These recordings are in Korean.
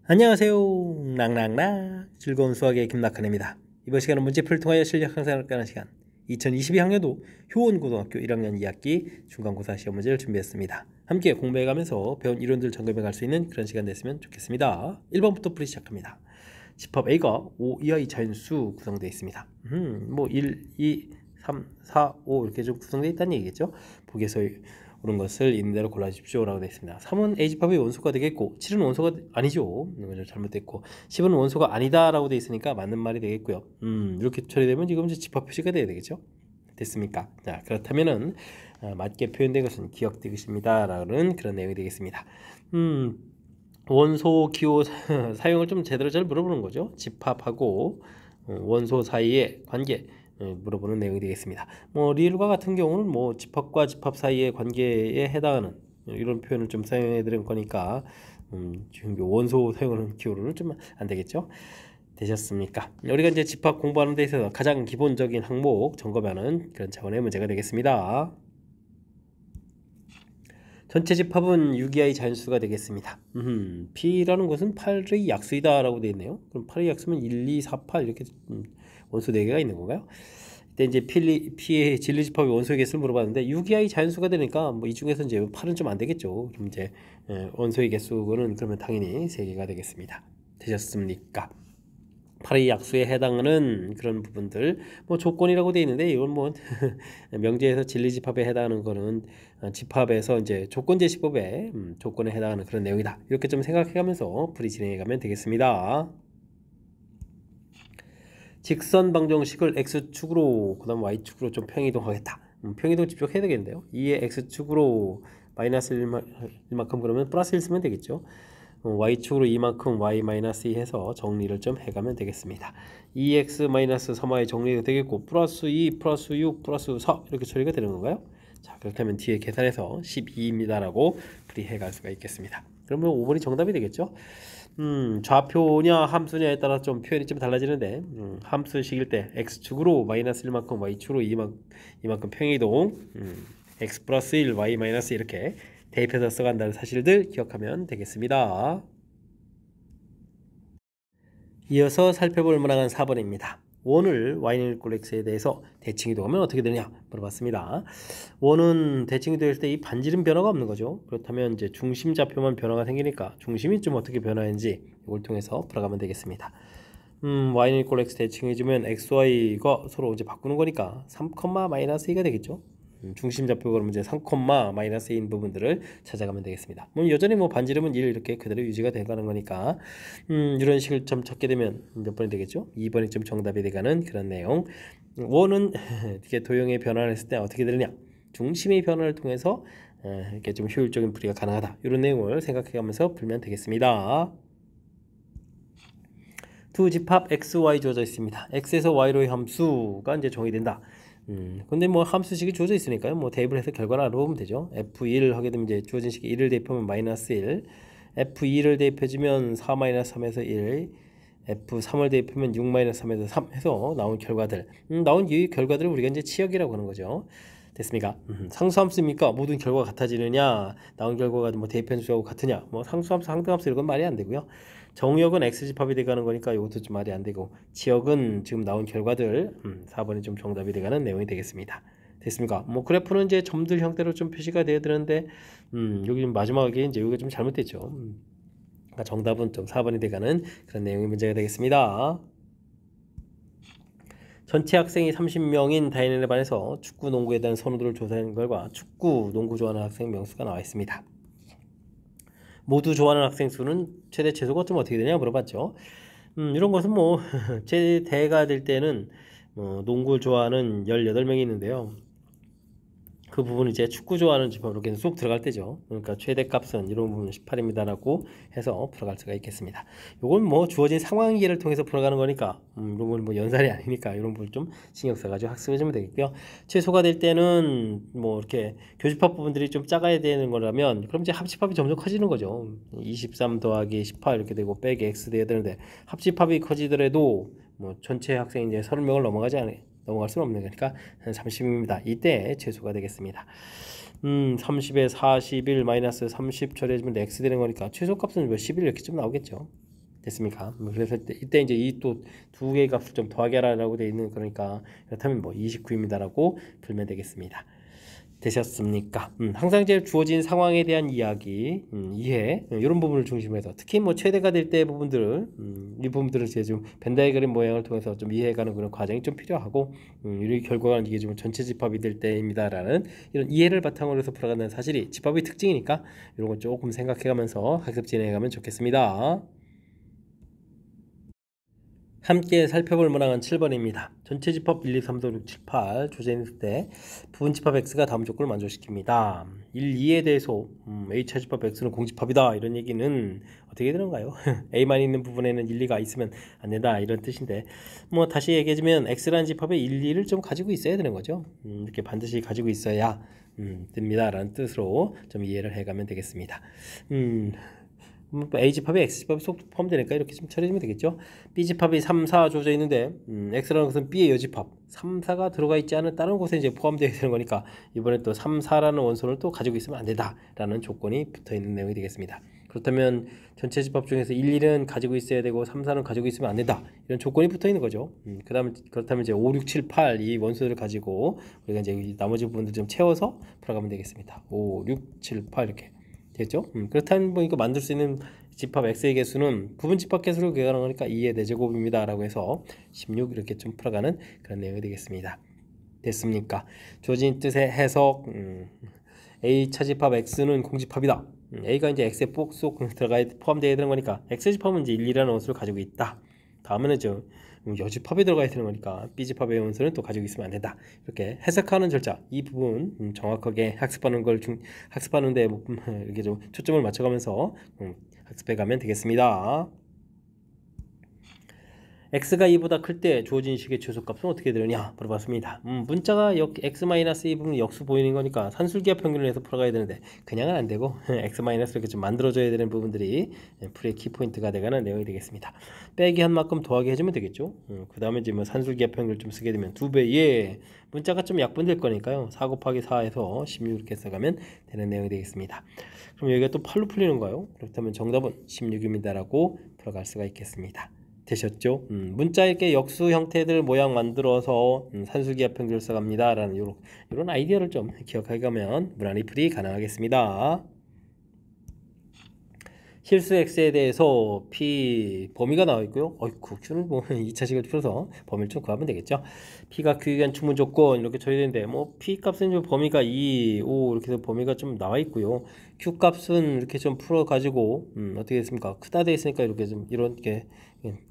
안녕하세요. 낭낭낭 즐거운 수학의 김낙헌입니다. 이번 시간은 문제풀이를 통하여 실력 향상을 하는 시간 2022학년도 효원고등학교 1학년 2학기 중간고사 시험 문제를 준비했습니다. 함께 공부해가면서 배운 이론들 점검해갈 수 있는 그런 시간 됐으면 좋겠습니다. 1번부터 풀이 시작합니다. 집합 A가 5 이하의 자연수 구성되어 있습니다. 1, 2, 3, 4, 5 이렇게 좀 구성되어 있다는 얘기겠죠. 보기에서 옳은 것을 있는 대로 골라주십시오 라고 되어 있습니다. 3은 A집합의 원소가 되겠고 7은 원소가 아니죠. 이거 잘못됐고 10은 원소가 아니다 라고 되어 있으니까 맞는 말이 되겠고요. 이렇게 처리되면 지금 이제 집합 표시가 돼야 되겠죠. 됐습니까? 자, 그렇다면은 맞게 표현된 것은 기억되겠습니다 라는 그런 내용이 되겠습니다. 원소 기호 사용을 좀 제대로 잘 물어보는 거죠. 집합하고 원소 사이의 관계 물어보는 내용이 되겠습니다. 리을과 같은 경우는 집합과 집합 사이의 관계에 해당하는 이런 표현을 좀 사용해 드린 거니까 지금 원소 사용하는 기호로는 좀 안 되겠죠. 되셨습니까? 우리가 이제 집합 공부하는 데 있어서 가장 기본적인 항목 점검하는 그런 차원의 문제가 되겠습니다. 전체 집합은 6이하의 자연수가 되겠습니다. P라는 것은 8의 약수이다 라고 되어 있네요. 그럼 8의 약수면 1, 2, 4, 8 이렇게 원소 4개가 있는 건가요? 이때 이제 P의 진리집합의 원소의 개수를 물어봤는데 6이하의 자연수가 되니까 이 중에서 이제 8은 좀 안 되겠죠. 그럼 이제 원소의 개수는 그러면 당연히 3개가 되겠습니다. 되셨습니까? 8의 약수에 해당하는 그런 부분들 조건이라고 되어 있는데 이건 명제에서 진리집합에 해당하는 거는 집합에서 이제 조건제시법에 조건에 해당하는 그런 내용이다 이렇게 좀 생각해가면서 풀이 진행해가면 되겠습니다. 직선 방정식을 x축으로 그 다음 y축으로 좀 평이동하겠다. 평이동 집중해야 되겠는데요. 2의 x축으로 마이너스 1만큼 그러면 플러스 1 쓰면 되겠죠. y축으로 2만큼 y-2 해서 정리를 좀 해가면 되겠습니다. 2x-3y 정리가 되겠고 플러스 2 플러스 6 플러스 4 이렇게 처리가 되는 건가요? 자, 그렇다면 뒤에 계산해서 12입니다 라고 풀이해 갈 수가 있겠습니다. 그러면 5번이 정답이 되겠죠. 좌표냐 함수냐에 따라 좀 표현이 좀 달라지는데 함수식일 때 x축으로 마이너스 1만큼 y축으로 2만큼 평이동 x 플러스 1 y 마이너스 이렇게 대입해서 써간다는 사실들 기억하면 되겠습니다. 이어서 살펴볼 문항은 4번입니다. 원을 y는 x에 대해서 대칭이동하면 어떻게 되느냐 물어봤습니다. 원은 대칭이동할 때 이 반지름 변화가 없는 거죠. 그렇다면 이제 중심 좌표만 변화가 생기니까 중심이 좀 어떻게 변화하는지 이걸 통해서 풀어가면 되겠습니다. y는 x 대칭해주면 xy가 서로 이제 바꾸는 거니까 3,-2가 되겠죠. 중심 좌표 그러면 이제 3,-2인 부분들을 찾아가면 되겠습니다. 여전히 반지름은 1 이렇게 그대로 유지가 되가는 거니까 이런 식을 좀 찾게 되면 몇 번이 되겠죠? 2번이 좀 정답이 되가는 그런 내용. 원은 이렇게 도형의 변화를 했을 때 어떻게 되느냐? 중심의 변화를 통해서 이렇게 좀 효율적인 풀이가 가능하다. 이런 내용을 생각해가면서 풀면 되겠습니다. 두 집합 x, y 주어져 있습니다. x에서 y로의 함수가 이제 정의된다. 근데 함수식이 주어져 있으니까요. 대입을 해서 결과를 알아보면 되죠. f1 하게 되면 이제 주어진 식이 1을 대입하면 마이너스 1, f2를 대입해주면 4 마이너스 3에서 1, f3을 대입하면 6 마이너스 3에서 3 해서 나온 결과들. 나온 이 결과들을 우리가 이제 치역이라고 하는 거죠. 됐습니까? 상수함수입니까? 모든 결과가 같아지느냐? 나온 결과가 대입변수하고 같으냐? 상수함수, 상등함수 이런 건 말이 안 되고요. 정역은 x집합이 돼가는 거니까 이것도 좀 말이 안 되고 치역은 지금 나온 결과들 4번이 좀 정답이 돼가는 내용이 되겠습니다. 됐습니까? 그래프는 이제 점들 형태로 좀 표시가 돼야 되는데 여기 마지막에 이제 여기가 좀 잘못됐죠. 그러니까 정답은 좀 4번이 돼가는 그런 내용의 문제가 되겠습니다. 전체 학생이 30명인 다인엘에 반해서 축구, 농구에 대한 선호도를 조사한 결과 축구, 농구 좋아하는 학생 명수가 나와 있습니다. 모두 좋아하는 학생 수는 최대 최소가 좀 어떻게 되냐 물어봤죠. 이런 것은 최대가 될 때는 농구를 좋아하는 18명이 있는데요. 그 부분은 이제 축구 좋아하는 집합으로 계속 쏙 들어갈 때죠. 그러니까 최대값은 이런 부분은 18입니다라고 해서 풀어갈 수가 있겠습니다. 이건 주어진 상황이해를 통해서 풀어가는 거니까 이런 건 연산이 아니니까 이런 부분 좀 신경 써가지고 학습해주면 되겠고요. 최소가 될 때는 이렇게 교집합 부분들이 좀 작아야 되는 거라면 그럼 이제 합집합이 점점 커지는 거죠. 23 더하기 18 이렇게 되고 빼기 x 돼야 되는데 합집합이 커지더라도 전체 학생이 이제 30명을 넘어갈 수는 없는 거니까 30입니다. 이때 최소가 되겠습니다. 30에 41 마이너스 30 처리해주면 x 되는 거니까 최소값은 11 이렇게 좀 나오겠죠. 됐습니까? 그래서 이때 이제 이 또 두 개의 값을 좀 더하게 하라고 되어 있는 그러니까 그렇다면 뭐 29입니다라고 풀면 되겠습니다. 되셨습니까? 항상 이제 주어진 상황에 대한 이야기, 이해 이런 부분을 중심으로 해서 특히 뭐 최대가 될 때 부분들을 이 부분들을 이제 좀 벤다이그램 모양을 통해서 좀 이해해가는 그런 과정이 좀 필요하고 이 결과가 이게 좀 전체 집합이 될 때입니다라는 이런 이해를 바탕으로 해서 풀어가는 사실이 집합의 특징이니까 이런 거 조금 생각해가면서 학습 진행해가면 좋겠습니다. 함께 살펴볼 문항은 7번입니다. 전체 집합 1, 2, 3, 4, 6, 7, 8 조제는 때 부분 집합 x가 다음 조건을 만족시킵니다. 1, 2에 대해서 A차 집합 x는 공집합이다 이런 얘기는 어떻게 되는가요? A만 있는 부분에는 1, 2가 있으면 안 된다 이런 뜻인데 뭐 다시 얘기해주면 x라는 집합에 1, 2를 좀 가지고 있어야 되는 거죠. 이렇게 반드시 가지고 있어야 됩니다 라는 뜻으로 좀 이해를 해가면 되겠습니다. A집합이 X집합이 속 포함되니까 이렇게 좀 처리하면 되겠죠. B집합이 3, 4 주어져 있는데 X라는 것은 B의 여집합 3, 4가 들어가 있지 않은 다른 곳에 이제 포함되어 있는 거니까 이번에 또 3, 4라는 원소를 또 가지고 있으면 안 된다라는 조건이 붙어있는 내용이 되겠습니다. 그렇다면 전체 집합 중에서 1, 1은 가지고 있어야 되고 3, 4는 가지고 있으면 안 된다 이런 조건이 붙어있는 거죠. 그렇다면 이제 5, 6, 7, 8 이 원소들을 가지고 우리가 이제 나머지 부분들 좀 채워서 풀어가면 되겠습니다. 5, 6, 7, 8 이렇게 되겠죠? 그렇다면 뭐 이거 만들 수 있는 집합 x의 개수는 부분 집합 개수로 계산하는 거니까 2의 4제곱입니다 라고 해서 16 이렇게 좀 풀어가는 그런 내용이 되겠습니다. 됐습니까? 주어진 뜻의 해석 A 차집합 x는 공집합이다. A가 이제 x에 쏙 들어가 포함되어 있는 거니까 x집합은 이제 1, 2라는 원소를 가지고 있다. 다음에는 여집합에 들어가야 되는 거니까 B집합의 원소는 또 가지고 있으면 안 된다. 이렇게 해석하는 절차 이 부분 정확하게 학습하는데 이렇게 좀 초점을 맞춰가면서 학습해 가면 되겠습니다. x가 2보다 클 때 주어진 식의 최소값은 어떻게 되느냐 물어봤습니다. 문자가 x-2 부분이 역수 보이는 거니까 산술기하 평균을 해서 풀어가야 되는데 그냥은 안 되고 x- 이렇게 좀 만들어줘야 되는 부분들이 풀의 키포인트가 되가는 내용이 되겠습니다. 빼기 한 만큼 더하기 해주면 되겠죠. 그 다음에 이제 뭐 산술기하 평균을 좀 쓰게 되면 2배 예 문자가 좀 약분될 거니까요. 4 곱하기 4에서 16 이렇게 써가면 되는 내용이 되겠습니다. 그럼 여기가 또 8로 풀리는가요? 그렇다면 정답은 16입니다 라고 풀어갈 수가 있겠습니다. 되셨죠? 문자에게 역수 형태들 모양 만들어서 산술기하 평균을 써갑니다 라는 이런 아이디어를 좀 기억하게 가면 무난히 풀이 가능하겠습니다. 실수 x에 대해서 p 범위가 나와 있고요. Q는 뭐 2차식을 풀어서 범위를 좀 구하면 되겠죠. p가 q에 대한 충분 조건 이렇게 처리되는데 뭐 p 값은 좀 범위가 2, 5 이렇게 해서 범위가 좀 나와 있고요. q 값은 이렇게 좀 풀어 가지고 어떻게 됐습니까? 크다 돼 있으니까 이렇게 좀 이렇게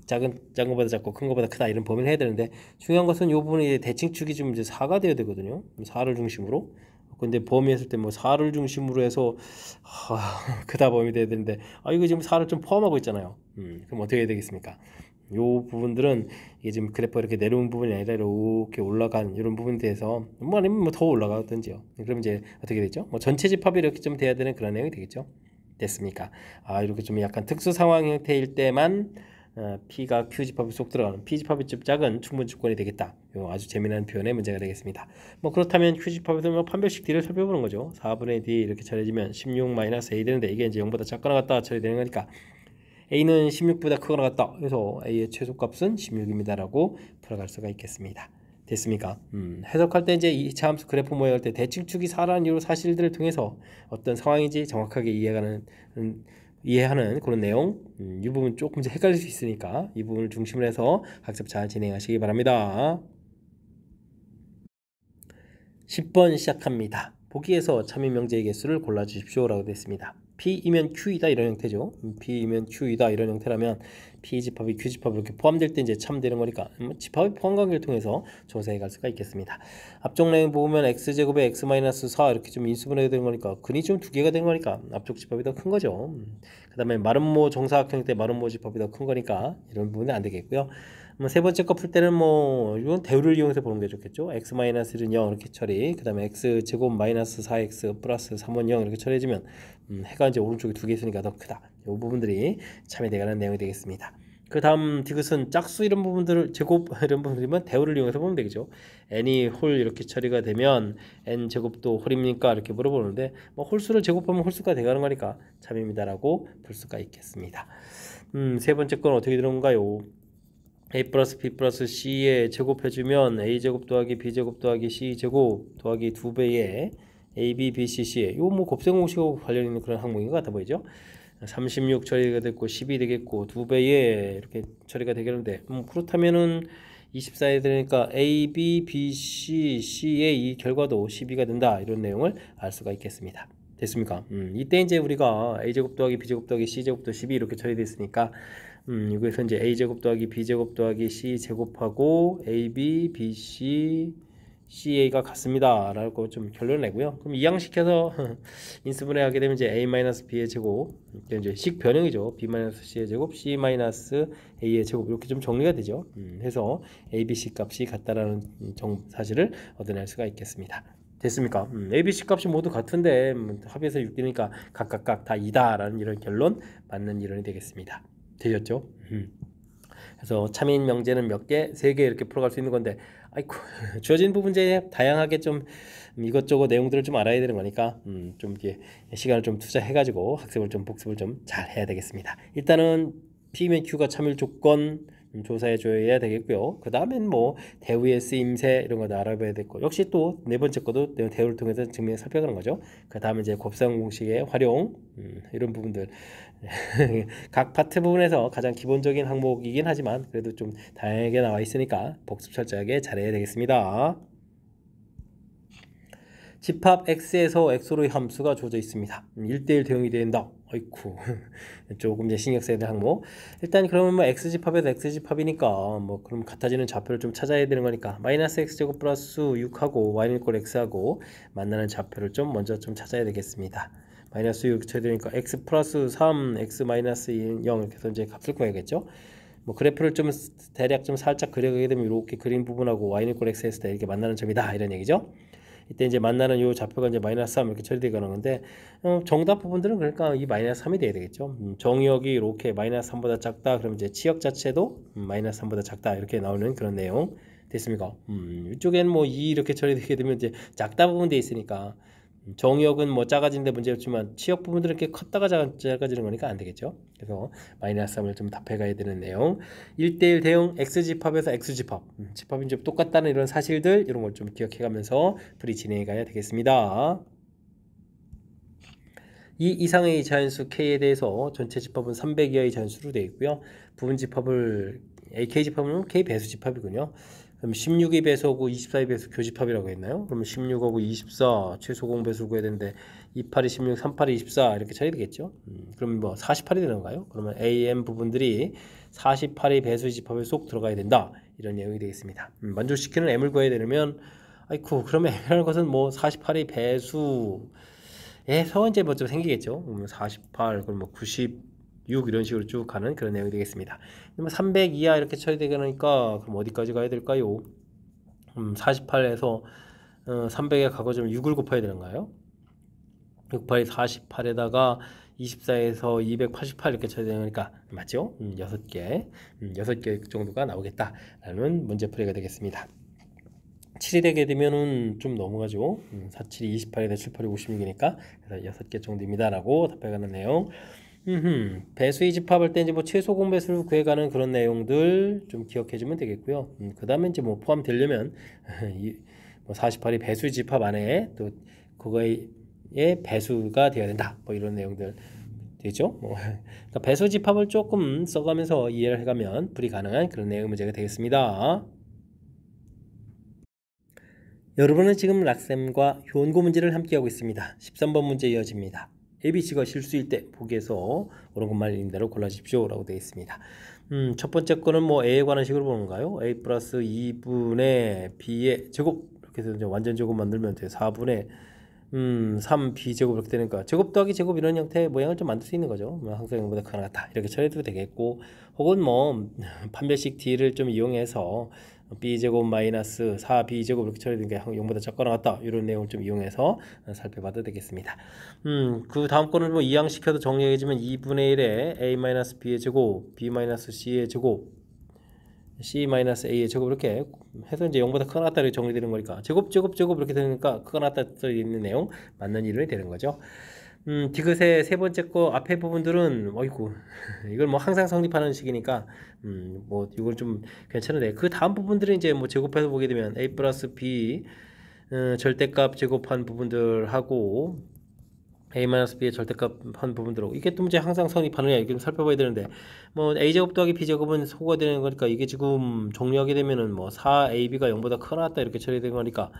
작은 거보다 작고 큰 거보다 크다 이런 범위를 해야 되는데 중요한 것은 이 부분이 대칭축이 좀 이제 4가 되어야 되거든요. 4를 중심으로. 근데 범위 했을 때 뭐 4를 중심으로 해서 그다 범위 돼야 되는데 이거 지금 4를 좀 포함하고 있잖아요. 그럼 어떻게 해야 되겠습니까? 요 부분들은 이게 지금 그래프가 이렇게 내려온 부분이 아니라 이렇게 올라간 이런 부분에 대해서 뭐 아니면 뭐 더 올라가든지요. 그럼 이제 어떻게 되죠? 뭐 전체 집합이 이렇게 좀 돼야 되는 그런 내용이 되겠죠. 됐습니까? 이렇게 좀 약간 특수 상황 형태일 때만 P가 Q집합에 쏙 들어가는 P집합이 좀 작은 충분 조건이 되겠다. 요 아주 재미난 표현의 문제가 되겠습니다. 뭐 그렇다면 Q집합에서 뭐 판별식 D를 살펴보는 거죠. 4분의 D 이렇게 처리해지면 16-A 되는데 이게 이제 0보다 작거나 같다 처리되는 거니까 A는 16보다 크거나 같다. 그래서 A의 최소값은 16입니다. 라고 풀어갈 수가 있겠습니다. 됐습니까? 해석할 때 이제 2차 함수 그래프 모양할 때 대칭축이 4라는 이런 사실들을 통해서 어떤 상황인지 정확하게 이해하는 그런 내용 이 부분 조금 이제 헷갈릴 수 있으니까 이 부분을 중심으로 해서 학습 잘 진행하시기 바랍니다. 10번 시작합니다. 보기에서 참여명제의 개수를 골라주십시오 라고 되어 있습니다. P이면 Q이다 이런 형태죠. P이면 Q이다 이런 형태라면 P집합이 Q집합 이렇게 포함될 때 이제 참 되는 거니까 집합의 포함 관계를 통해서 조사해 갈 수가 있겠습니다. 앞쪽 라인 보면 X제곱에 X-4 이렇게 좀 인수분해가 되는 거니까 근이 좀 두 개가 되는 거니까 앞쪽 집합이 더 큰 거죠. 그 다음에 마름모 정사각형 때 마름모 집합이 더 큰 거니까 이런 부분은 안 되겠고요. 세 번째 거 풀 때는 뭐 이건 대우를 이용해서 보는 게 좋겠죠. x-1은 0 이렇게 처리. 그 다음에 x제곱 마이너스 4x 플러스 3은 0 이렇게 처리해주면 해가 이제 오른쪽에 두 개 있으니까 더 크다. 이 부분들이 참여되가는 내용이 되겠습니다. 그 다음 디귿은 짝수 이런 부분들을 제곱 이런 부분들이면 대우를 이용해서 보면 되겠죠. n이 홀 이렇게 처리가 되면 n 제곱도 홀입니까? 이렇게 물어보는데 뭐 홀수를 제곱하면 홀수가 돼가는 거니까 참입니다라고 볼 수가 있겠습니다. 세 번째 건 어떻게 되는 건가요? a 플러스 b 플러스 c에 제곱해주면 a 제곱 더하기 b 제곱 더하기 c 제곱 더하기 2배의 a, b, b, c, c에 이거 뭐 곱셈 공식하고 관련 있는 그런 항목인 것 같아 보이죠? 36 처리가 됐고 12 되겠고 2배에 이렇게 처리가 되겠는데 그렇다면은 24에 되니까 a, b, b, c, c의 이 결과도 12가 된다 이런 내용을 알 수가 있겠습니다. 됐습니까? 이때 이제 우리가 a 제곱 더하기 b 제곱 더하기 c 제곱도 12 이렇게 처리됐으니까 여기서 이제 a 제곱 더하기 b 제곱 더하기 c 제곱하고 a, b, b, c, CA가 같습니다 라고 좀 결론을 내고요. 그럼 이항시켜서 인수분해 하게 되면 이제 A-B의 제곱 이제 식 변형이죠. B-C의 제곱 C-A의 제곱 이렇게 좀 정리가 되죠. 해서 A, B, C 값이 같다라는 사실을 얻어낼 수가 있겠습니다. 됐습니까? A, B, C 값이 모두 같은데 합해서 6이니까 각각 다 2다라는 이런 결론 맞는 이론이 되겠습니다. 되셨죠? 그래서 참인 명제는 몇 개? 3개 이렇게 풀어갈 수 있는 건데 아이고 주어진 부분제에 다양하게 좀 이것저것 내용들을 좀 알아야 되는 거니까 좀 이렇게 시간을 좀 투자해가지고 학습을 좀 복습을 좀 잘 해야 되겠습니다. 일단은 P면 Q가 참일 조건 조사해 줘야 되겠고요. 그 다음엔 뭐 대우의 쓰임새 이런 거 알아봐야 되고 역시 또 네 번째 것도 대우를 통해서 증명해 살펴가는 거죠. 그 다음에 이제 곱셈 공식의 활용 이런 부분들 각 파트 부분에서 가장 기본적인 항목이긴 하지만 그래도 좀 다양하게 나와 있으니까 복습 철저하게 잘해야 되겠습니다. 집합 x에서 x로의 함수가 주어져 있습니다. 1대1 대응이 된다. 아이쿠 조금 이제 신경 써야 될 항목. 일단 그러면 뭐 x집합에서 x집합이니까 뭐 그럼 같아지는 좌표를 좀 찾아야 되는 거니까 마이너스 x제곱 플러스 6하고 y는 꼴 x하고 만나는 좌표를 좀 먼저 좀 찾아야 되겠습니다. 마이너스 6 쳐야 되니까 x 플러스 3 x 마이너스 0 이렇게 해서 이제 값을 구해야겠죠. 뭐 그래프를 좀 대략 좀 살짝 그려가게 되면 이렇게 그린 부분하고 y는 꼴 x 했을 때 이렇게 만나는 점이다 이런 얘기죠. 이때 이제 만나는 요 좌표가 이제 마이너스 3 이렇게 처리되거나 건데 정답 부분들은 그러니까 이 마이너스 3이 돼야 되겠죠. 정의역이 이렇게 마이너스 3보다 작다 그러면 이제 치역 자체도 마이너스 3보다 작다 이렇게 나오는 그런 내용 됐습니까? 이쪽엔 뭐 2 이렇게 처리되게 되면 이제 작다 부분 돼 있으니까 정의역은 뭐 작아지는데 문제 없지만 치역 부분들은 이렇게 컸다가 작아지는 거니까 안 되겠죠. 그래서 마이너스 3을 좀 답해가야 되는 내용 1대1 대응 x집합에서 x집합 집합이 좀 똑같다는 이런 사실들 이런 걸 좀 기억해가면서 풀이 진행해 가야 되겠습니다. 이 이상의 자연수 k에 대해서 전체 집합은 300 이하의 자연수로 되어 있고요. 부분 집합을 ak집합은 k 배수 집합이군요. 그럼 16의 배수하고 24의 배수 교집합이라고 했나요? 그러면 16하고 24 최소 공배수 구해야 되는데 28이 16, 38이 24 이렇게 처리 되겠죠? 그럼 뭐 48이 되는 건가요? 그러면 AM 부분들이 48의 배수 집합에 쏙 들어가야 된다 이런 내용이 되겠습니다. 만족시키는 M을 구해야 되려면 아이쿠 그러면 M이라는 것은 뭐 48의 배수에서 이제 뭐 좀 생기겠죠? 48 그럼 뭐 96 이런 식으로 쭉 가는 그런 내용이 되겠습니다. 300 이하 이렇게 처리되니까 그럼 어디까지 가야 될까요? 48에서 300에 가고 좀 6을 곱해야 되는가요? 6파이 48에다가 24에서 288 이렇게 처리되니까 맞죠? 6개 6개 정도가 나오겠다라는 문제풀이가 되겠습니다. 7이 되게 되면은 좀 넘어가죠. 47이 28에다 7, 8이 56이니까 그래서 6개 정도입니다 라고 답해가는 내용. 배수의 집합할 때 이제 뭐 최소 공배수를 구해가는 그런 내용들 좀 기억해주면 되겠고요. 그 다음에 이제 뭐 포함되려면 뭐 48이 배수의 집합 안에 또 그거의 배수가 되어야 된다. 뭐 이런 내용들 되죠. 뭐 그러니까 배수 집합을 조금 써가면서 이해를 해가면 풀이 가능한 그런 내용 문제가 되겠습니다. 여러분은 지금 락셈과 효원고 문제를 함께 하고 있습니다. 13번 문제 이어집니다. ABC가 실수일 때 보기에서 옳은 것만 있는 대로 골라주십시오 라고 되어 있습니다. 첫 번째 거는 뭐 A에 관한 식으로 보는 건가요? A 플러스 2분의 B의 제곱 이렇게 해서 이제 완전 제곱 만들면 돼요. 4분의 3B제곱 이렇게 되니까 제곱 더하기 제곱 이런 형태의 모양을 좀 만들 수 있는 거죠. 뭐 항상 0보다 크거나 같다 이렇게 처리해도 되겠고 혹은 뭐 판별식 D를 좀 이용해서 b제곱 마이너스 4b제곱 이렇게 처리된 게 0보다 작거나 같다. 이런 내용을 좀 이용해서 살펴봐도 되겠습니다. 그 다음 거는 뭐 이항시켜도 정리해주면 2분의 1에 a 마이너스 b의 제곱, b 마이너스 c의 제곱, c 마이너스 a의 제곱 이렇게 해서 이제 0보다 크거나 같다 이렇게 정리되는 거니까 제곱 이렇게 되니까 크거나 같다 써 있는 내용 맞는 이론이 되는 거죠. 디귿의 세 번째 거 앞에 부분들은 어이구 이걸 뭐 항상 성립하는 식이니까 뭐 이걸 좀 괜찮은데 그 다음 부분들은 이제 뭐 제곱해서 보게 되면 a 플러스 b 절대값 제곱한 부분들하고 a-b의 절대값 한 부분들하고 이게 또 이제 항상 성립하느냐 이게 좀 살펴봐야 되는데 뭐 a제곱 더하기 b제곱은 소거가 되는 거니까 이게 지금 정리하게 되면은 뭐 4ab가 0보다 크거나 같다 이렇게 처리되는 거니까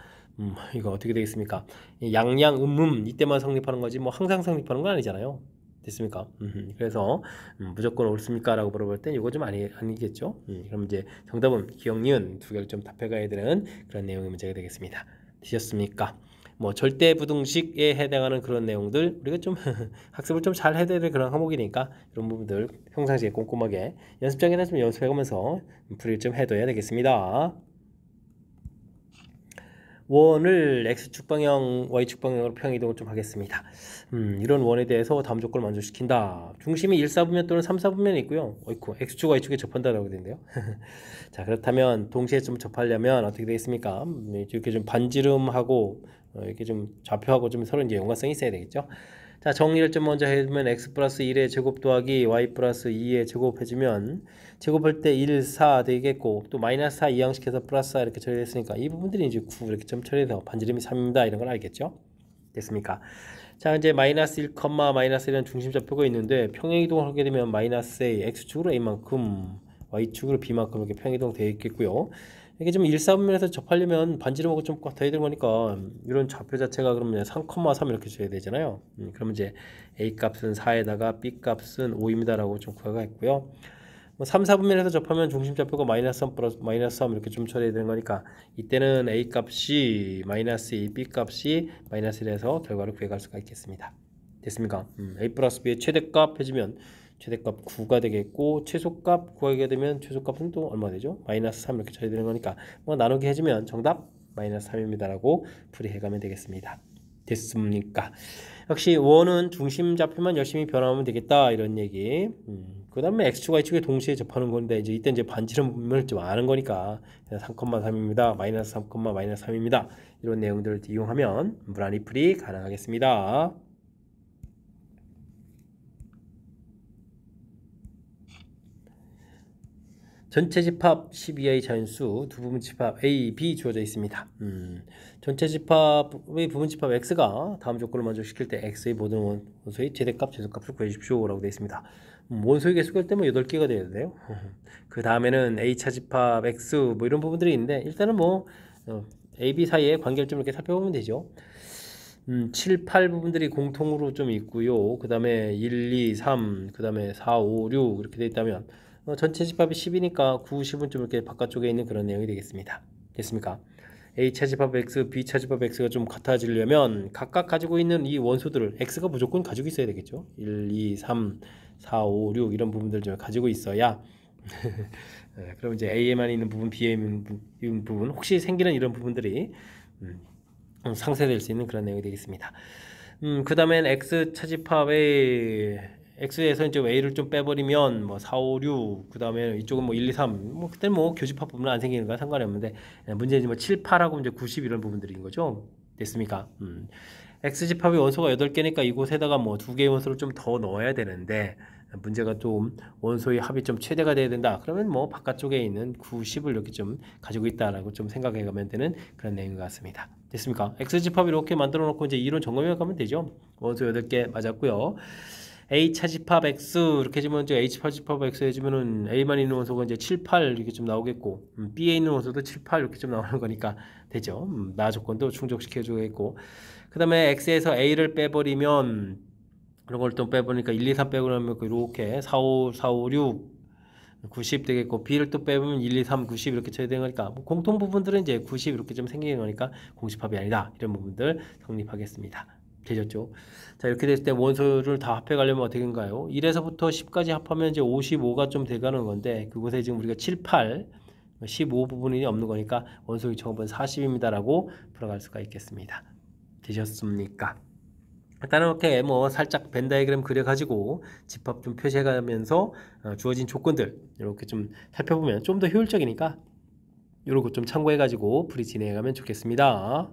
이거 어떻게 되겠습니까? 양양 이때만 성립하는 거지 뭐 항상 성립하는 건 아니잖아요. 됐습니까? 그래서 무조건 옳습니까? 라고 물어볼 땐 이거 좀 아니겠죠? 그럼 이제 정답은 기억, 니은 두 개를 좀 답해가야 되는 그런 내용의 문제가 되겠습니다. 되셨습니까? 뭐 절대부등식에 해당하는 그런 내용들 우리가 좀 학습을 좀 잘 해야 될 그런 항목이니까 이런 부분들 평상시에 꼼꼼하게 연습장에다 좀 연습해가면서 풀이를 좀 해둬야 되겠습니다. 원을 x축 방향, y축 방향으로 평행이동을 좀 하겠습니다. 이런 원에 대해서 다음 조건을 만족시킨다. 중심이 1, 4분면 또는 3, 4분면이 있고요. 어이쿠, x축, y축에 접한다라고 되는데요. 자, 그렇다면 동시에 좀 접하려면 어떻게 되겠습니까? 이렇게 좀 반지름하고 이렇게 좀 좌표하고 좀 서로 이제 연관성이 있어야 되겠죠. 자, 정리를 좀 먼저 해주면 x 플러스 1의 제곱 더하기 y 플러스 2의 제곱 해주면 제곱할 때 1, 4 되겠고 또 마이너스 4 이항시켜서 플러스 4 이렇게 처리됐으니까 이 부분들이 이제 9 이렇게 좀 처리돼서 반지름이 3입니다. 이런 걸 알겠죠? 됐습니까? 자, 이제 마이너스 1, 마이너스 1은 중심 좌표가 있는데 평행이동을 하게 되면 마이너스 a, x축으로 a만큼 y축으로 b만큼 이렇게 평행이동 되어 있겠고요. 이게 좀 1, 4분면에서 접하려면 반지름하고 좀 더해야 되는 거니까 이런 좌표 자체가 그러면 3,3 이렇게 줘야 되잖아요. 그러면 이제 a 값은 4에다가 b 값은 5입니다 라고 좀 구하가 했고요. 뭐 3, 4분면에서 접하면 중심 좌표가 마이너스 3 플러스 마이너스 3 이렇게 좀 처리해야 되는 거니까 이때는 a 값이 마이너스 2, b 값이 마이너스 1에서 결과를 구해갈 수가 있겠습니다. 됐습니까? a 플러스 b의 최대값 해주면 최대값 9가 되겠고 최소값 구하게 되면 최소값은 또 얼마 되죠? 마이너스 3 이렇게 처리되는 거니까 뭐 나누기 해주면 정답 마이너스 3입니다 라고 풀이해가면 되겠습니다. 됐습니까? 역시 원은 중심 좌표만 열심히 변화하면 되겠다 이런 얘기. 그 다음에 x축, y축에 동시에 접하는 건데 이제 이때 이제 반지름을 좀 아는 거니까 3,3입니다. 마이너스 3, 마이너스 3입니다. 이런 내용들을 이용하면 무난히 풀이 가능하겠습니다. 전체 집합 12의 자연수 두 부분 집합 A, B 주어져 있습니다. 전체 집합의 부분 집합 X가 다음 조건을 만족시킬 때 X의 모든 원소의 최대값, 최소값을 구해주십시오 라고 되어 있습니다. 원소의 개수가 일 때면 8개가 되어야 돼요. 그 다음에는 A차 집합 X 뭐 이런 부분들이 있는데 일단은 뭐 A, B 사이의 관계를 좀 이렇게 살펴보면 되죠. 7, 8 부분들이 공통으로 좀 있고요. 그 다음에 1, 2, 3, 그 다음에 4, 5, 6 이렇게 되어 있다면 전체 집합이 10이니까 9, 10은 좀 이렇게 바깥쪽에 있는 그런 내용이 되겠습니다. 됐습니까? A차 집합 X, B차 집합 X가 좀 같아지려면 각각 가지고 있는 이 원소들을 X가 무조건 가지고 있어야 되겠죠. 1, 2, 3, 4, 5, 6 이런 부분들 좀 가지고 있어야 그럼 이제 A에만 있는 부분, B에 있는 부분 혹시 생기는 이런 부분들이 상쇄될 수 있는 그런 내용이 되겠습니다. 그 다음엔 X 차집합의 X에서 이제 A를 좀 빼버리면 뭐 4, 5, 6, 그 다음에 이쪽은 뭐 1, 2, 3, 뭐 그때는 뭐 교집합 부분은 안 생기는 거야 상관이 없는데 문제는 뭐 7, 8하고 이제 90 이런 부분들인 거죠. 됐습니까? X 집합의 원소가 8개니까 이곳에다가 뭐 2개의 원소를 좀 더 넣어야 되는데 문제가 좀 원소의 합이 좀 최대가 돼야 된다. 그러면 뭐 바깥쪽에 있는 90을 이렇게 좀 가지고 있다라고 좀 생각해 가면 되는 그런 내용인 것 같습니다. 됐습니까? X 집합 이렇게 만들어 놓고 이제 이론 점검해 가면 되죠. 원소 8개 맞았고요. A 차집합 X 이렇게 해주면 이제 H 차집합 X 해주면은 A만 있는 원소가 이제 7, 8 이렇게 좀 나오겠고 B에 있는 원소도 7, 8 이렇게 좀 나오는 거니까 되죠. 나 조건도 충족시켜 주겠고 그 다음에 X에서 A를 빼버리면 그런 걸 또 빼보니까 1, 2, 3 빼고 나면 이렇게 4, 5, 4, 5, 6 90 되겠고 B를 또 빼보면 1, 2, 3, 90 이렇게 쳐야 되는 거니까 뭐 공통 부분들은 이제 90 이렇게 좀 생기는 거니까 공집합이 아니다 이런 부분들 성립하겠습니다. 되셨죠? 자 이렇게 됐을 때 원소를 다 합해 가려면 어떻게 된가요? 1에서부터 10까지 합하면 이제 55가 좀 돼가는 건데 그곳에 지금 우리가 7, 8 15 부분이 없는 거니까 원소 유처분은 40입니다라고 풀어갈 수가 있겠습니다. 되셨습니까? 일단 이렇게 뭐 살짝 벤 다이그램 그려가지고 집합 좀 표시해가면서 주어진 조건들 이렇게 좀 살펴보면 좀 더 효율적이니까 이런 거 좀 참고해가지고 풀이 진행해가면 좋겠습니다.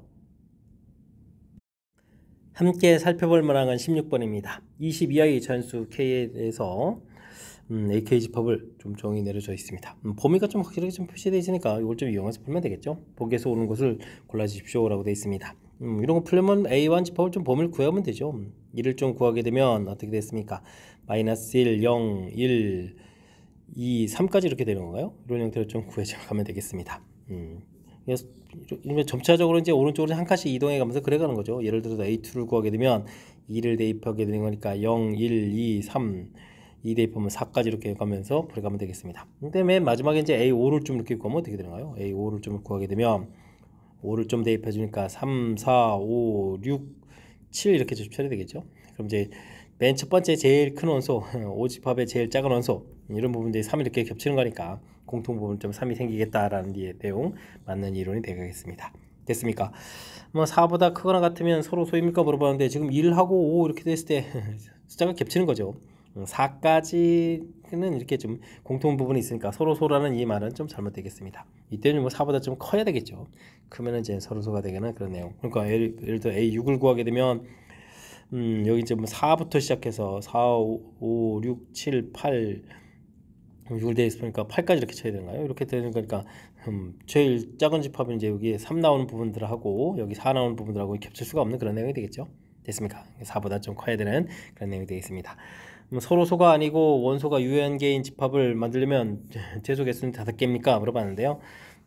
함께 살펴볼 만한 16번입니다. 22하의 자연수 K에 대해서 AK 집합을 좀 정의 내려져 있습니다. 범위가 좀 확실하게 좀 표시되어 있으니까 이걸 좀 이용해서 풀면 되겠죠. 보기에서 오는 것을 골라주십시오 라고 되어 있습니다. 이런 거 풀려면 A1 집합을 좀 범위를 구하면 되죠. 1을 좀 구하게 되면 어떻게 됐습니까? 마이너스 1, 0, 1, 2, 3까지 이렇게 되는 건가요? 이런 형태로 좀 구해져 가면 되겠습니다. 점차적으로 이제 오른쪽으로 한 칸씩 이동해 가면서 그래 가는 거죠. 예를 들어서 A2를 구하게 되면 2를 대입하게 되는 거니까 0, 1, 2, 3, 2 대입하면 4까지 이렇게 가면서 그래 가면 되겠습니다. 근데 맨 마지막에 이제 A5를 좀 이렇게 구하면 어떻게 되나요? A5를 좀 구하게 되면 5를 좀 대입해 주니까 3, 4, 5, 6, 7 이렇게 좀 처리 되겠죠. 그럼 이제 맨 첫 번째 제일 큰 원소, 5집합의 제일 작은 원소 이런 부분들이 3 이렇게 겹치는 거니까 공통 부분점 3이 생기겠다라는 내용 맞는 이론이 되겠습니다. 됐습니까? 뭐 4보다 크거나 같으면 서로 소입니까 물어봤는데 지금 1하고 5 이렇게 됐을 때 숫자가 겹치는 거죠. 4까지는 이렇게 좀 공통 부분이 있으니까 서로소라는 이 말은 좀 잘못되겠습니다. 이때는 뭐 4보다 좀 커야 되겠죠. 크면 이제 서로소가 되거나 그런 내용. 그러니까 예를 들어 A6을 구하게 되면 여기 이제 뭐 4부터 시작해서 4, 5, 6, 7, 8 6을 대입하니까 8까지 이렇게 쳐야 되는가요? 이렇게 되는 거니까 제일 작은 집합은 이제 여기 3 나오는 부분들하고 여기 4 나오는 부분들하고 겹칠 수가 없는 그런 내용이 되겠죠. 됐습니까? 4보다 좀 커야 되는 그런 내용이 되겠습니다. 서로소가 아니고 원소가 유연계인 집합을 만들려면 제소 개수는 5개입니까? 물어봤는데요.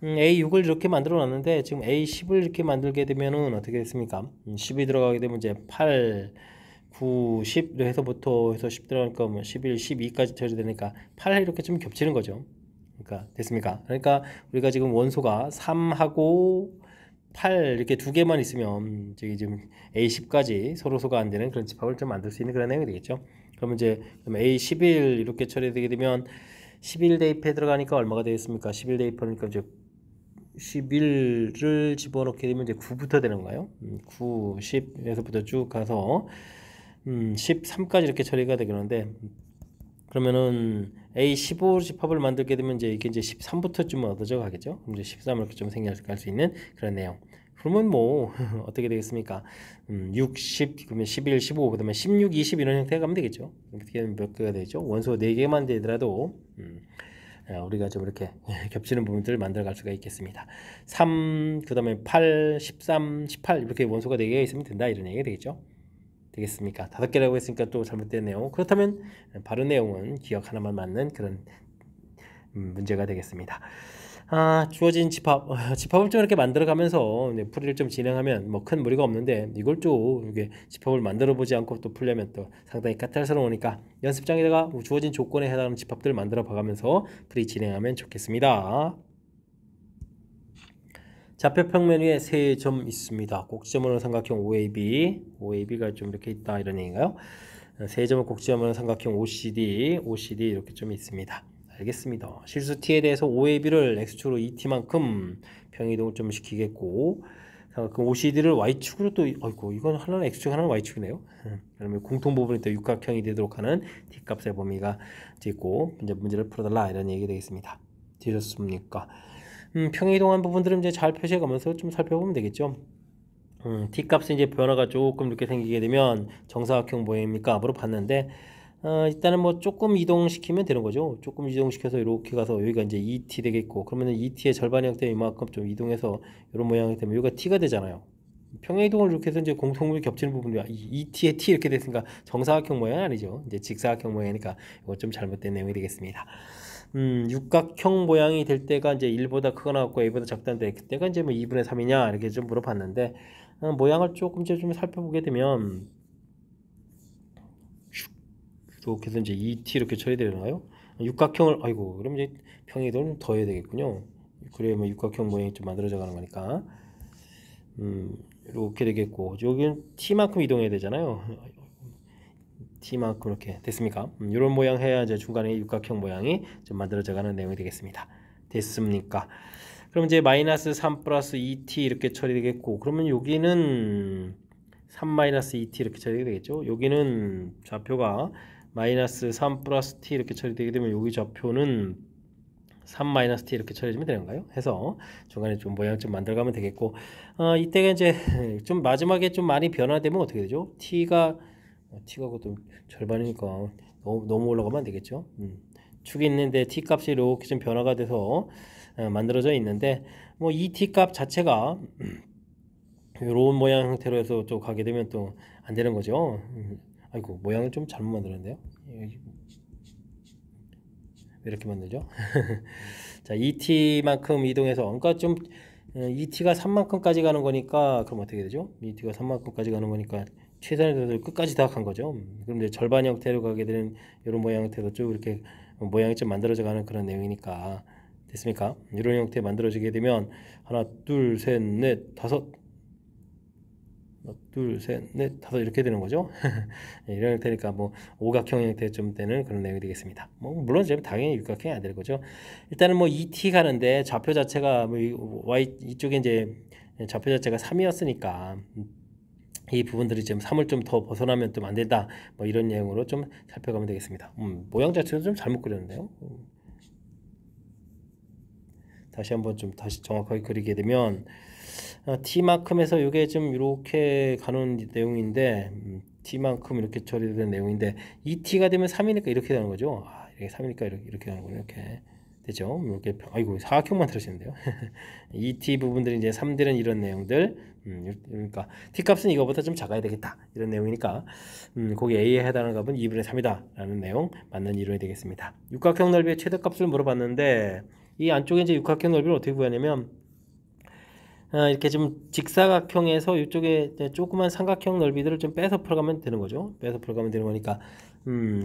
A6을 이렇게 만들어 놨는데 지금 A10을 이렇게 만들게 되면은 어떻게 됐습니까? 10이 들어가게 되면 이제 8, 9, 10 해서부터 해서 10 들어가니까 뭐 11, 12까지 처리되니까 8 이렇게 좀 겹치는 거죠. 그러니까 됐습니까? 그러니까 우리가 지금 원소가 3하고 8 이렇게 두 개만 있으면 저기 지금 A10까지 서로소가 안 되는 그런 집합을 좀 만들 수 있는 그런 내용이 되겠죠. 그러면 이제 A11 이렇게 처리되게 되면 11 대입해 들어가니까 얼마가 되겠습니까? 11 대입하니까 이제 11을 집어넣게 되면 이제 9부터 되는 건가요? 9, 10에서부터 쭉 가서 13까지 이렇게 처리가 되겠는데 그러면은 A15 집합을 만들게 되면 이제 이게 이제 13부터 좀 얻어져 가겠죠? 그럼 이제 13 이렇게 좀 생략할 수 있는 그런 내용. 그러면 뭐 어떻게 되겠습니까? 6, 10, 그러면 11, 15, 그다음에 16, 20 이런 형태가 가면 되겠죠? 어떻게 몇 개가 되죠? 원소 4개만 되더라도 우리가 좀 이렇게 겹치는 부분들을 만들어 갈 수가 있겠습니다. 3, 그다음에 8, 13, 18 이렇게 원소가 4개가 있으면 된다 이런 얘기가 되겠죠? 되겠습니까? 5개라고 했으니까 또 잘못된 내용. 그렇다면 바른 내용은 기억 하나만 맞는 그런 문제가 되겠습니다. 주어진 집합을 좀 이렇게 만들어가면서 풀이를 좀 진행하면 뭐 큰 무리가 없는데 이걸 좀 이게 집합을 만들어 보지 않고 또 풀려면 또 상당히 까탈스러우니까 연습장에다가 주어진 조건에 해당하는 집합들을 만들어 봐가면서 풀이 진행하면 좋겠습니다. 좌표평 메뉴에 3점 있습니다. 꼭지점으로 삼각형 OAB가 좀 이렇게 있다 이런 얘기인가요? 3점을 꼭지점으로 삼각형 OCD 이렇게 좀 있습니다. 알겠습니다. 실수 t에 대해서 OAB를 x축으로 2t만큼 평이동을 좀 시키겠고 그 OCD를 y축으로 또 아이고 이건 하나는 x축 하나는 y축이네요. 그러면 공통 부분이 또 육각형이 되도록 하는 t값의 범위가 있고 이제 문제를 풀어달라 이런 얘기 되겠습니다. 되셨습니까? 평이동한 부분들은 이제 잘 표시해가면서 좀 살펴보면 되겠죠. t값은 이제 변화가 조금 이렇게 생기게 되면 정사각형 모양입니까? 물어봤는데 일단은 뭐 조금 이동시키면 되는 거죠. 조금 이동시켜서 이렇게 가서 여기가 이제 2t 되겠고 그러면은 2t의 절반이 되면 이만큼 좀 이동해서 이런 모양이 되면 여기가 t가 되잖아요. 평행이동을 이렇게 해서 이제 공통물이 겹치는 부분이 2t에 t 이렇게 됐으니까 정사각형 모양이 아니죠. 이제 직사각형 모양이니까 이거 좀 잘못된 내용이 되겠습니다. 육각형 모양이 될 때가 이제 1보다 크거나 같고 a보다 작다는데 그때가 이제 뭐 2분의 3이냐 이렇게 좀 물어봤는데 모양을 조금 좀 살펴보게 되면 이렇게 해서 이제 2t 이렇게 쳐야 되나요? 육각형을 아이고 그럼 이제 평행이동을 더 해야 되겠군요. 그래야 뭐 육각형 모양이 좀 만들어져 가는 거니까 이렇게 되겠고 여기는 t만큼 이동해야 되잖아요. t만큼 이렇게 됐습니까? 이런 모양 해야 이제 중간에 육각형 모양이 좀 만들어져 가는 내용이 되겠습니다. 됐습니까? 그럼 이제 마이너스 3 플러스 2t 이렇게 처리되겠고, 그러면 여기는 3 마이너스 2t 이렇게 처리되겠죠. 여기는 좌표가 마이너스 3 플러스 t 이렇게 처리되게 되면 여기 좌표는 3 마이너스 t 이렇게 처리해주면 되는 건가요? 해서 중간에 좀 모양 좀 만들어가면 되겠고, 이때가 이제 좀 마지막에 좀 많이 변화되면 어떻게 되죠? t가 그것도 절반이니까 너무 올라가면 안 되겠죠. 축이 있는데 t 값이 이렇게 좀 변화가 돼서 만들어져 있는데, 뭐 이 t 값 자체가 이런 모양 형태로 해서 좀 가게 되면 또 안 되는 거죠. 아이고, 모양을 좀 잘못 만들었는데요. 왜 이렇게 만들죠? 자, 2t만큼 이동해서, 그러니까 좀 2t가 3만큼까지 가는 거니까, 그럼 어떻게 되죠? 2t가 3만큼까지 가는 거니까 최선의 노력을 끝까지 다 간 거죠. 그럼 이제 절반 형태로 가게 되는 이런 모양 형태도 쭉 이렇게 모양이 좀 만들어져 가는 그런 내용이니까. 됐습니까? 이런 형태 만들어지게 되면 하나, 둘, 셋, 넷, 다섯, 둘, 셋, 넷, 다섯 이렇게 되는 거죠. 이런 형태니까 뭐 오각형 형태 좀 되는 그런 내용이 되겠습니다. 뭐 물론 이제 당연히 육각형이 안 될 거죠. 일단은 뭐 2t 가는데 좌표 자체가 뭐 y 이쪽에 이제 좌표 자체가 3이었으니까 이 부분들이 지금 3을 좀 더 벗어나면 좀 안 된다. 뭐 이런 내용으로 좀 살펴가면 되겠습니다. 모양 자체는 좀 잘못 그렸는데요. 다시 한번 좀 다시 정확하게 그리게 되면 t만큼에서 이게 좀 이렇게 가는 내용인데 t만큼 이렇게 처리된 내용인데 2t가 되면 3이니까 이렇게 되는 거죠. 이게 3이니까 이렇게 가는군요. 이렇게 되죠. 이렇게 아이고 사각형만 들으시는데요. 2t 부분들이 이제 3들은 이런 내용들. 그러니까 t 값은 이거보다 좀 작아야 되겠다 이런 내용이니까 거기 a에 해당하는 값은 2분의 3이다 라는 내용 맞는 이론이 되겠습니다. 육각형 넓이의 최대값을 물어봤는데 이 안쪽에 이제 육각형 넓이를 어떻게 구하냐면 이렇게 좀 직사각형에서 이쪽에 조그만 삼각형 넓이들을 좀 빼서 풀어가면 되는 거죠. 빼서 풀어가면 되는 거니까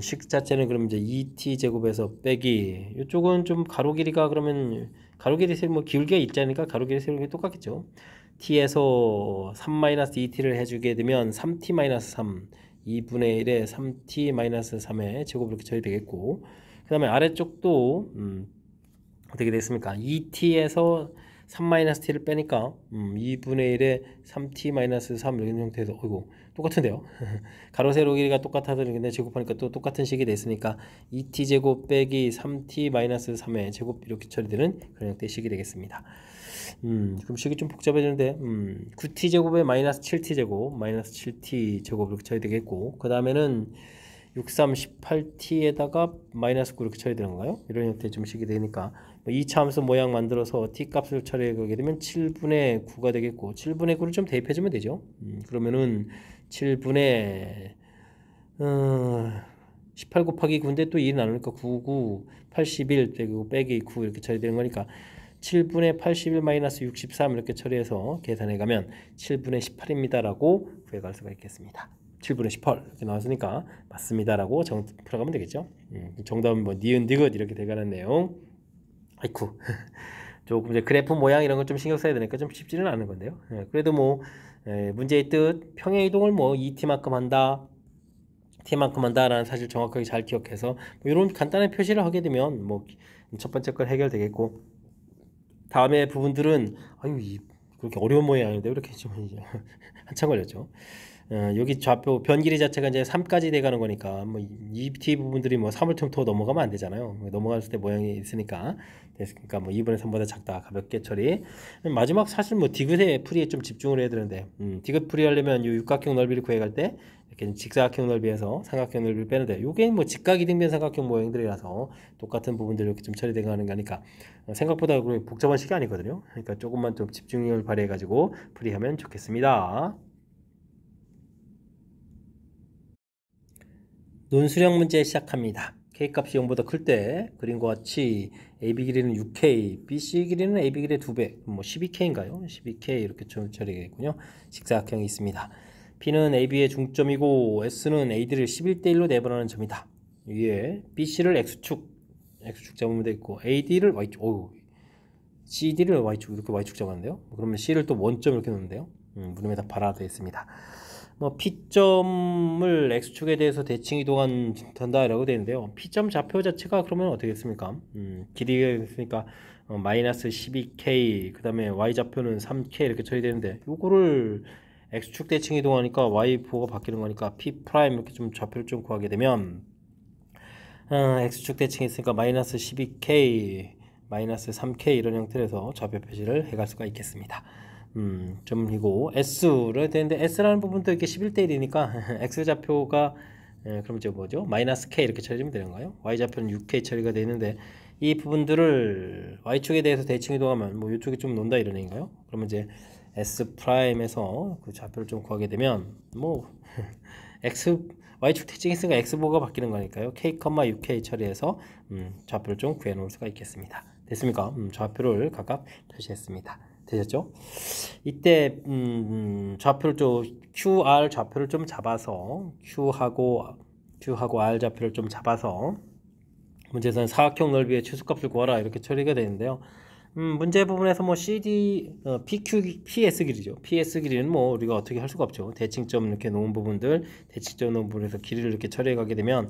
식 자체는 그럼 이제 2t 제곱에서 빼기, 이쪽은 좀 가로 길이가 그러면 가로 길이 뭐 길게 있자니까 가로 길이 세우는 게 똑같겠죠. t에서 3-2t를 해주게 되면 3t-3 2분의 1에 3t-3의 제곱 이렇게 처리 되겠고, 그 다음에 아래쪽도 어떻게 됐습니까? 2t에서 3-t를 빼니까 2분의 1에 3t-3 이런 형태에서 어이구 똑같은데요. 가로 세로 길이가 똑같아서 근데 제곱하니까 또 똑같은 식이 됐으니까 2t 제곱 빼기 3t-3의 제곱 이렇게 처리되는 그런 형태의 식이 되겠습니다. 그럼 식이 좀 복잡해지는데 9t 제곱에 마이너스 7t 제곱 마이너스 7t 제곱 이렇게 처리되겠고, 그 다음에는 6, 3, 18t에다가 마이너스 9 이렇게 처리되는 건가요? 이런 형태의 좀 식이 되니까 2차 함수 모양 만들어서 t 값을 처리하게 되면 7분의 9가 되겠고, 7분의 9를 좀 대입해주면 되죠. 그러면은 7분의 18 곱하기 9인데 또 2 나누니까 9, 9, 81 빼기 9 이렇게 처리되는 거니까 7분의 81 마이너스 63 이렇게 처리해서 계산해 가면 7분의 18입니다 라고 구해갈 수가 있겠습니다. 7분의 18 이렇게 나왔으니까 맞습니다 라고 풀어가면 되겠죠. 정답은 뭐 니은 디귿 이렇게 돼가는 내용. 아이쿠 조금 이제 그래프 모양 이런 걸 좀 신경 써야 되니까 좀 쉽지는 않은 건데요. 그래도 뭐 문제의 뜻 평행 이동을 뭐 2t만큼 한다, t만큼 한다라는 사실 정확하게 잘 기억해서 뭐 이런 간단한 표시를 하게 되면 뭐 첫 번째 걸 해결되겠고, 다음에 부분들은 그렇게 어려운 모양이 아닌데 이렇게 좀 한참 걸렸죠. 여기 좌표 변 길이 자체가 이제 3까지 돼가는 거니까 뭐 ET 부분들이 뭐 3을 좀 더 넘어가면 안 되잖아요. 넘어갔을 때 모양이 있으니까 됐으니까 뭐 2분의 3보다 작다 가볍게 처리. 마지막 사실 뭐 디귿의 풀이에 좀 집중을 해야 되는데 디귿 풀이 하려면 이 육각형 넓이를 구해갈 때 이렇게 직사각형 넓이에서 삼각형 넓이를 빼는데 요게 뭐 직각 이등변 삼각형 모양들이라서 똑같은 부분들 이렇게 좀 처리돼가는 거니까 생각보다 복잡한 식이 아니거든요. 그러니까 조금만 좀 집중력을 발휘해 가지고 풀이하면 좋겠습니다. 논술형 문제 시작합니다. K값이 0보다 클 때 그림과 같이 AB 길이는 6K, BC 길이는 AB 길이의 2배, 뭐 12K인가요? 12K 이렇게 처리되겠군요. 직사각형이 있습니다. P는 AB의 중점이고 S는 AD를 11대1로 내분하는 점이다. 위에 BC를 X축 잡으면 되겠고 AD를 Y축, CD를 Y축 이렇게 Y축 잡았는데요. 그러면 C를 또 원점 이렇게 놓는데요. 물음에다 발화되어 있습니다. 뭐 P점을 X축에 대해서 대칭 이동한다라고 되는데요. P점 좌표 자체가 그러면 어떻게 됐습니까? 길이가 있으니까 마이너스 12K, 그 다음에 Y좌표는 3K 이렇게 처리되는데, 요거를 X축 대칭 이동하니까 Y4가 바뀌는 거니까 P' 이렇게 좀 좌표를 좀 구하게 되면, X축 대칭이 있으니까 마이너스 12K, 마이너스 3K 이런 형태로서 좌표 표시를 해갈 수가 있겠습니다. 점이고 S를 되는데 S라는 부분도 이렇게 11대 1이니까 X 좌표가 그럼 이제 뭐죠? 마이너스 K 이렇게 처리하면 되는 거예요. Y 좌표는 6K 처리가 되는데 이 부분들을 Y축에 대해서 대칭 이동하면 뭐 이쪽이 좀 논다 이런 얘기인가요? 그러면 이제 S''에서 그 좌표를 좀 구하게 되면 뭐 X Y축 대칭이 있으니까 X보가 바뀌는 거니까요. K, 6K 처리해서 좌표를 좀 구해 놓을 수가 있겠습니다. 됐습니까? 좌표를 각각 표시했습니다. 되셨죠? 이때 좌표를 좀 QR 좌표를 좀 잡아서 Q하고 R 좌표를 좀 잡아서 문제에서는 사각형 넓이의 최소값을 구하라 이렇게 처리가 되는데요. 문제 부분에서 뭐 CD, PQ, PS 길이죠. PS 길이는 뭐 우리가 어떻게 할 수가 없죠. 대칭점 이렇게 놓은 부분들, 대칭점 놓은 부분에서 길이를 이렇게 처리해 가게 되면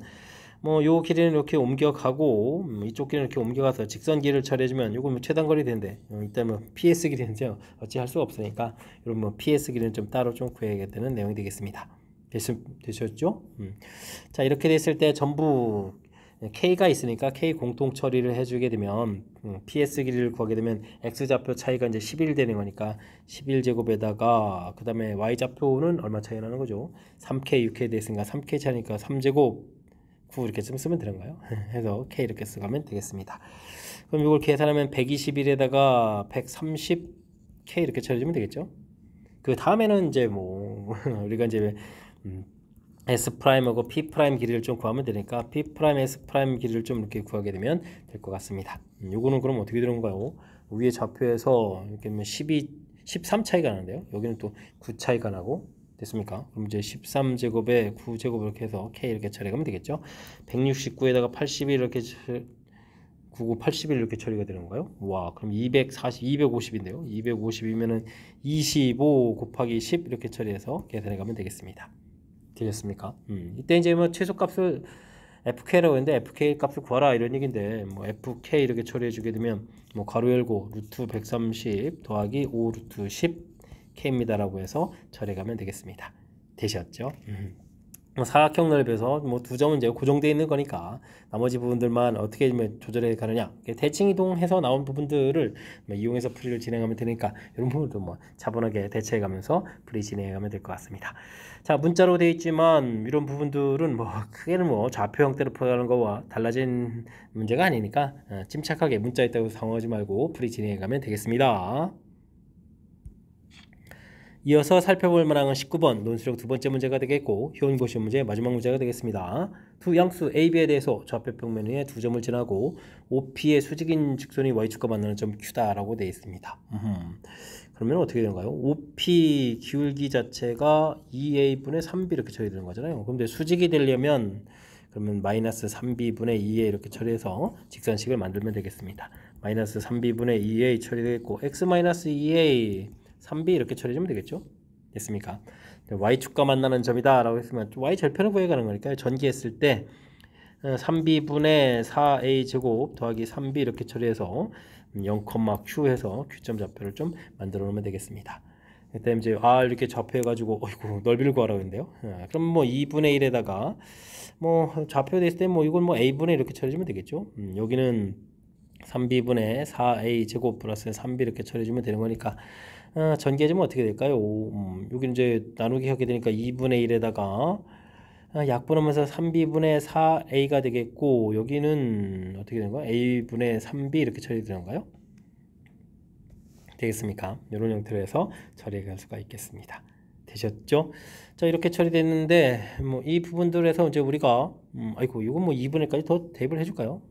뭐 요 길이는 이렇게 옮겨가고 이쪽 길이는 이렇게 옮겨가서 직선 길이를 처리해주면 요거 뭐 최단거리 되는데 이때 뭐 PS 길이는요 어찌 할 수가 없으니까 이런 뭐 PS 길이는 좀 따로 좀 구해야 되는 내용이 되겠습니다. 되셨죠? 자 이렇게 됐을 때 전부 K가 있으니까 K 공통 처리를 해주게 되면 PS 길이를 구하게 되면 X좌표 차이가 이제 11 되는 거니까 11제곱에다가 그 다음에 Y좌표는 얼마 차이 나는 거죠? 3K, 6K 됐으니까 3K 차니까 3제곱 9 이렇게 좀 쓰면 되는가요? 해서 K 이렇게 써가면 되겠습니다. 그럼 이걸 계산하면 121에다가 130K 이렇게 처리해주면 되겠죠? 그 다음에는 이제 뭐 우리가 이제 S'하고 P' 길이를 좀 구하면 되니까 P', S' 길이를 좀 이렇게 구하게 되면 될 것 같습니다. 요거는 그럼 어떻게 되는 건가요? 위에 좌표에서 이렇게 13 차이가 나는데요. 여기는 또 9 차이가 나고 됐습니까? 그럼 이제 13제곱에 9제곱 이렇게 해서 K 이렇게 처리하면 되겠죠? 169에다가 81 이렇게 99, 81 이렇게 처리가 되는 건가요? 와, 그럼 240, 250인데요. 250이면은 25 곱하기 10 이렇게 처리해서 계산해 가면 되겠습니다. 되셨습니까? 이때 이제 뭐 최소값을 FK라고 했는데 FK 값을 구하라 이런 얘기인데 뭐 FK 이렇게 처리해 주게 되면 뭐 가로 열고 루트 130 더하기 5 루트 10 K입니다라고 해서 처리해 가면 되겠습니다. 되셨죠? 사각형 넓이에서 뭐 두 점은 이제 고정되어 있는 거니까 나머지 부분들만 어떻게 조절해 가느냐 대칭 이동해서 나온 부분들을 이용해서 풀이를 진행하면 되니까 이런 부분도 뭐 차분하게 대처해 가면서 풀이 진행해 가면 될 것 같습니다. 자 문자로 되어 있지만 이런 부분들은 뭐 크게는 뭐 좌표 형태로 풀어가는 거와 달라진 문제가 아니니까 침착하게 문자 있다고 당황하지 말고 풀이 진행해 가면 되겠습니다. 이어서 살펴볼 만한 19번 논술형 두 번째 문제가 되겠고 효은고시 문제 마지막 문제가 되겠습니다. 두 양수 A, B에 대해서 좌표 평면 위에 두 점을 지나고 OP의 수직인 직선이 Y축과 만나는 점 Q다라고 되어 있습니다. 그러면 어떻게 되는가요? OP 기울기 자체가 2A분의 3B 이렇게 처리되는 거잖아요. 그런데 수직이 되려면 그러면 마이너스 3B분의 2A 이렇게 처리해서 직선식을 만들면 되겠습니다. 마이너스 3B분의 2A 처리되겠고 X 마이너스 2A 3B 이렇게 처리해주면 되겠죠? 됐습니까? Y축과 만나는 점이다 라고 했으면 Y 절편을 구해가는 거니까 전기했을 때 3B분의 4A 제곱 더하기 3B 이렇게 처리해서 0,Q 해서 Q점 좌표를 좀 만들어 놓으면 되겠습니다. 그다음에 이제 R 이렇게 좌표해가지고 어이구 넓이를 구하라고 했는데요. 그럼 뭐 2분의 1에다가 뭐 좌표 됐을 때 뭐 이걸 뭐 A분의 이렇게 처리해주면 되겠죠. 여기는 3B분의 4A 제곱 플러스 3B 이렇게 처리해주면 되는 거니까 전개해주면 어떻게 될까요? 여기 이제 나누기 하게 되니까 2분의 1에다가 약분하면서 3B분의 4A가 되겠고 여기는 어떻게 되는 거야? A분의 3B 이렇게 처리되는 건가요? 되겠습니까? 이런 형태로 해서 처리할 수가 있겠습니다. 되셨죠? 자 이렇게 처리됐는데 뭐 이 부분들에서 이제 우리가 아이고 이건 뭐 2분의 1까지 더 대입을 해줄까요?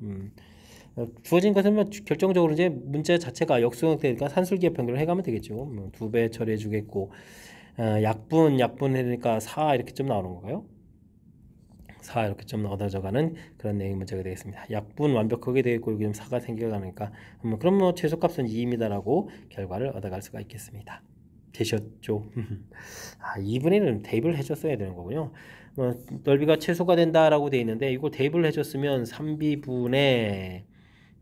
주어진 것은 뭐 결정적으로 이제 문제 자체가 역수 형태니까 산술기의 변경을 해가면 되겠죠. 뭐 2배 처리해 주겠고 약분 해니까 4 이렇게 좀 나오는 건가요? 4 이렇게 좀 얻어져가는 그런 내용 문제가 되겠습니다. 약분 완벽하게 되겠고 여기 좀 4가 생겨가니까 그럼 뭐 최소값은 2입니다라고 결과를 얻어갈 수가 있겠습니다. 되셨죠. 2분의 1은 대입을 해줬어야 되는 거군요. 넓이가 최소가 된다라고 돼 있는데 이걸 대입을 해줬으면 3b분의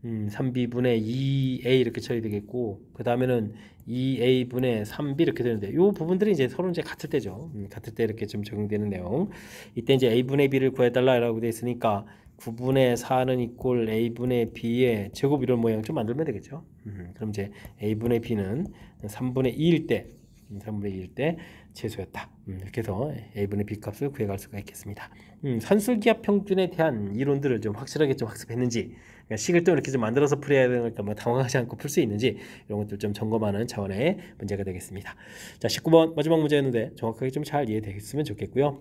2a 이렇게 처리 되겠고 그 다음에는 2a분의 3b 이렇게 되는데 이 부분들이 이제 서로 이제 같을 때죠. 같을 때 이렇게 좀 적용되는 내용. 이때 이제 a분의 b를 구해달라라고 돼 있으니까 9분의 4는 이꼴 a분의 b의 제곱 이런 모양 좀 만들면 되겠죠. 그럼 이제 a분의 b는 3분의 2일 때 최소였다. 이렇게 해서 a분의 b 값을 구해갈 수가 있겠습니다. 산술기하 평균에 대한 이론들을 좀 확실하게 좀 학습했는지 그러니까 식을 또 이렇게 좀 만들어서 풀어야 되니까 뭐 당황하지 않고 풀 수 있는지 이런 것들 좀 점검하는 차원의 문제가 되겠습니다. 자, 19번 마지막 문제였는데 정확하게 좀 잘 이해되겠으면 좋겠고요.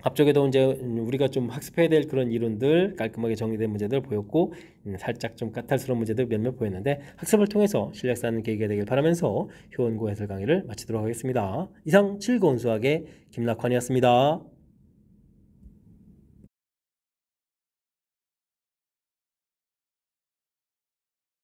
앞쪽에도 이제 우리가 좀 학습해야 될 그런 이론들 깔끔하게 정리된 문제들 보였고 살짝 좀 까탈스러운 문제들 몇몇 보였는데 학습을 통해서 실력 쌓는 계기가 되길 바라면서 효원고 해설 강의를 마치도록 하겠습니다. 이상 즐거운 수학의 김락환이었습니다.